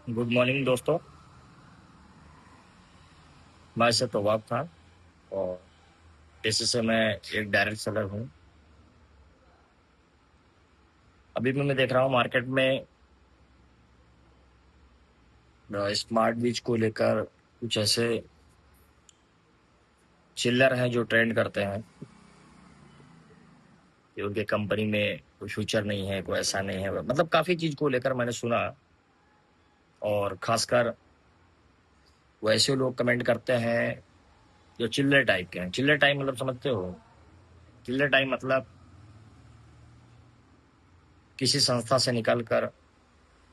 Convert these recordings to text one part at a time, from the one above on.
Good morning दोस्तों। मैं से तवाब खान और पेशे से मैं एक डायरेक्ट सेलर हूँ। अभी मैं देख रहा हूँ मार्केट में स्मार्ट बीज को लेकर कुछ ऐसे चिल्लर हैं जो ट्रेंड करते हैं कि उनके कंपनी में कोई फ्यूचर नहीं है, कोई ऐसा नहीं है। मतलब काफी चीज को लेकर मैंने सुना, और खासकर वो ऐसे लोग कमेंट करते हैं जो चिल्लर टाइप के हैं। चिल्लर टाइप मतलब समझते हो? चिल्लर टाइप मतलब किसी संस्था से निकल कर,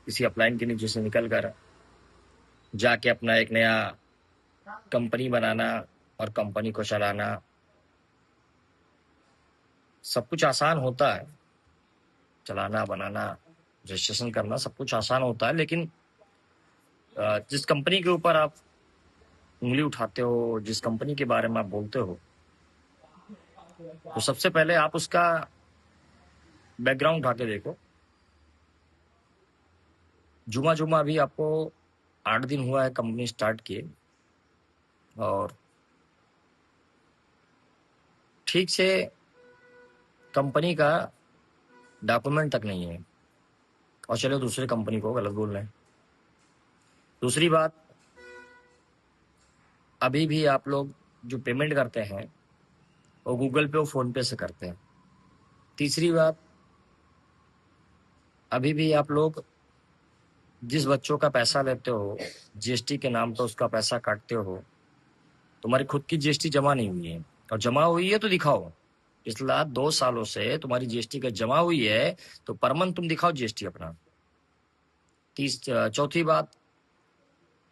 किसी अपलाइन के नीचे से निकल कर जाके अपना एक नया कंपनी बनाना और कंपनी को चलाना। सब कुछ आसान होता है, चलाना, बनाना, रजिस्ट्रेशन करना सब कुछ आसान होता है, लेकिन जिस कंपनी के ऊपर आप उंगली उठाते हो, जिस कंपनी के बारे में आप बोलते हो, तो सबसे पहले आप उसका बैकग्राउंड उठा के देखो। जुमा जुमा अभी आपको 8 दिन हुआ है कंपनी स्टार्ट किए, और ठीक से कंपनी का डॉक्यूमेंट तक नहीं है, और चलो दूसरे कंपनी को गलत बोल रहे हैं। दूसरी बात, अभी भी आप लोग जो पेमेंट करते हैं वो गूगल पे और फोन पे से करते हैं। तीसरी बात, अभी भी आप लोग जिस बच्चों का पैसा लेते हो, जीएसटी के नाम पर उसका पैसा काटते हो। तुम्हारी खुद की जीएसटी जमा नहीं हुई है, और जमा हुई है तो दिखाओ। पिछला 2 सालों से तुम्हारी जीएसटी का जमा हुई है तो पर मंथ तुम दिखाओ जीएसटी अपना। चौथी बात,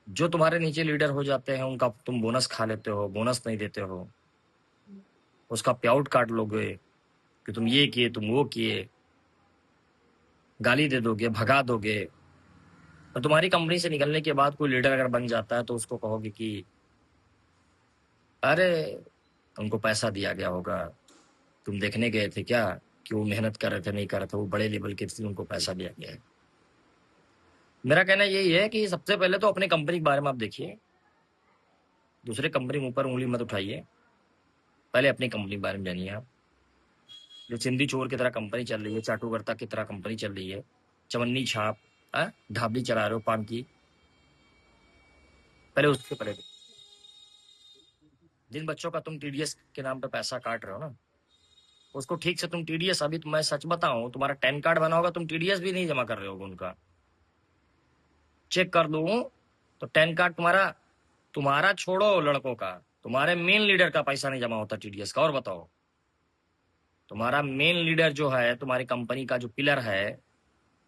जो तुम्हारे नीचे लीडर हो जाते हैं उनका तुम बोनस खा लेते हो, बोनस नहीं देते हो, उसका पे आउट काट लोगे कि तुम ये किए, तुम वो किए, गाली दे दोगे, भगा दोगे। तो तुम्हारी कंपनी से निकलने के बाद कोई लीडर अगर बन जाता है तो उसको कहोगे कि अरे उनको पैसा दिया गया होगा, तुम देखने गए थे क्या कि वो मेहनत कर रहे थे, नहीं कर रहे थे, वो बड़े लेवल के थे, उनको पैसा दिया गया है। मेरा कहना यही है कि सबसे पहले तो अपनी कंपनी के बारे में आप देखिए, दूसरे कंपनी के ऊपर उंगली मत उठाइए। पहले अपनी कंपनी के बारे में जानिए आप। जो चिंदी चोर की तरह कंपनी चल रही है, चाटुकर्ता की तरह कंपनी चल रही है, चवन्नी छाप, ढाबली चला रहे हो पान की, पहले उसके पहले देखो। जिन बच्चों का तुम टीडीएस के नाम पे पैसा काट रहे हो ना, उसको ठीक से तुम टीडीएस, अभी मैं सच बताऊं, तुम्हारा 10 कार्ड बना होगा, तुम टीडीएस भी नहीं जमा कर रहे होगे उनका। चेक कर दूं तो 10 कार्ड तुम्हारा, तुम्हारा छोड़ो लड़कों का, तुम्हारे मेन लीडर का पैसा नहीं जमा होता टीडीएस का। और बताओ, तुम्हारा मेन लीडर जो है, तुम्हारी कंपनी का जो पिलर है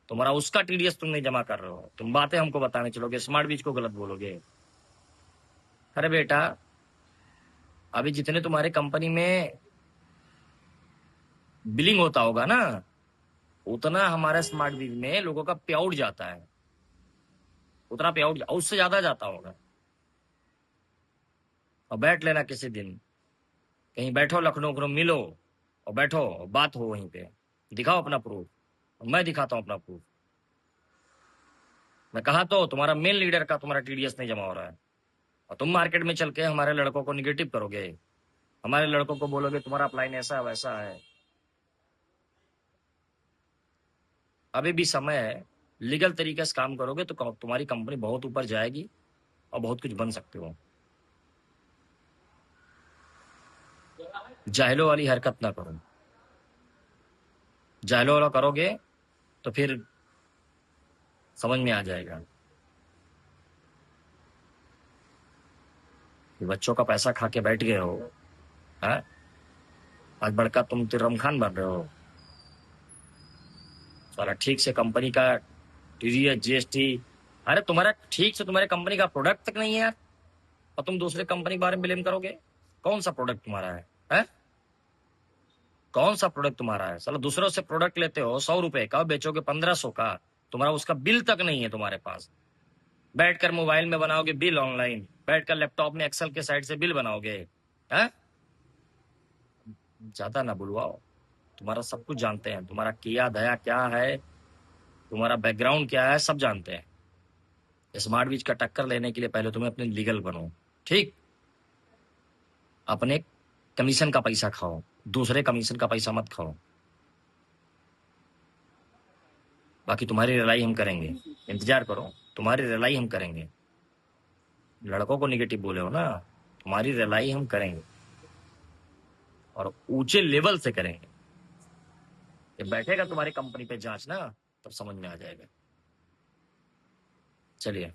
तुम्हारा, उसका टीडीएस तुम नहीं जमा कर रहे हो। तुम बातें हमको बताने चलोगे, स्मार्ट बीज को गलत बोलोगे। अरे बेटा, अभी जितने तुम्हारे कंपनी में बिलिंग होता होगा ना, उतना हमारे स्मार्ट बीज में लोगों का पे आउट जाता है, उतना पे आउट उससे ज्यादा जाता होगा। और बैठ लेना किसी दिन, कहीं बैठो लखनऊ को मिलो, और बैठो और बात हो वहीं पे, दिखाओ अपना प्रूफ। मैं दिखाता हूँ अपना प्रूफ। मैं कहा तो तुम्हारा मेन लीडर का तुम्हारा टीडीएस नहीं जमा हो रहा है, और तुम मार्केट में चल के हमारे लड़कों को निगेटिव करोगे, हमारे लड़कों को बोलोगे तुम्हारा अप्लाइन ऐसा है वैसा है। अभी भी समय है, लीगल तरीके से काम करोगे तो तुम्हारी कंपनी बहुत ऊपर जाएगी और बहुत कुछ बन सकते हो। जाहिलों वाली हरकत ना करो। जाहिलों वाला करोगे तो फिर समझ में आ जाएगा कि बच्चों का पैसा खा के बैठ गए हो। हाँ, आज बड़का तुम तिरम खान बन रहे हो। सारा ठीक से कंपनी का टीडीएस जीएसटी, अरे तुम्हारा ठीक से तुम्हारे कंपनी का प्रोडक्ट तक नहीं है यार, और तुम दूसरे कंपनी के बारे में ब्लेम करोगे। कौन सा प्रोडक्ट तुम्हारा है? हैं? कौन सा प्रोडक्ट तुम्हारा है? साला दूसरों से प्रोडक्ट लेते हो 100 रुपए का, बेचोगे 1500 का, तुम्हारा उसका बिल तक नहीं है तुम्हारे पास। बैठकर मोबाइल में बनाओगे बिल ऑनलाइन, बैठकर लैपटॉप में एक्सेल के साइड से बिल बनाओगे। हैं? ज्यादा ना बुलवाओ। तुम्हारा सब कुछ जानते हैं, तुम्हारा किया धया क्या है, तुम्हारा बैकग्राउंड क्या है, सब जानते हैं। स्मार्ट बीज का टक्कर लेने के लिए पहले तुम्हें अपने लीगल बनो, ठीक। अपने कमीशन का पैसा खाओ, दूसरे कमीशन का पैसा मत खाओ। बाकी तुम्हारी रिलाई हम करेंगे, इंतजार करो, तुम्हारी रिलाई हम करेंगे। लड़कों को निगेटिव बोले हो ना, तुम्हारी रिलाई हम करेंगे और ऊंचे लेवल से करेंगे। ये बैठेगा तुम्हारी कंपनी पे जांच ना, तब समझ में आ जाएगा। चलिए।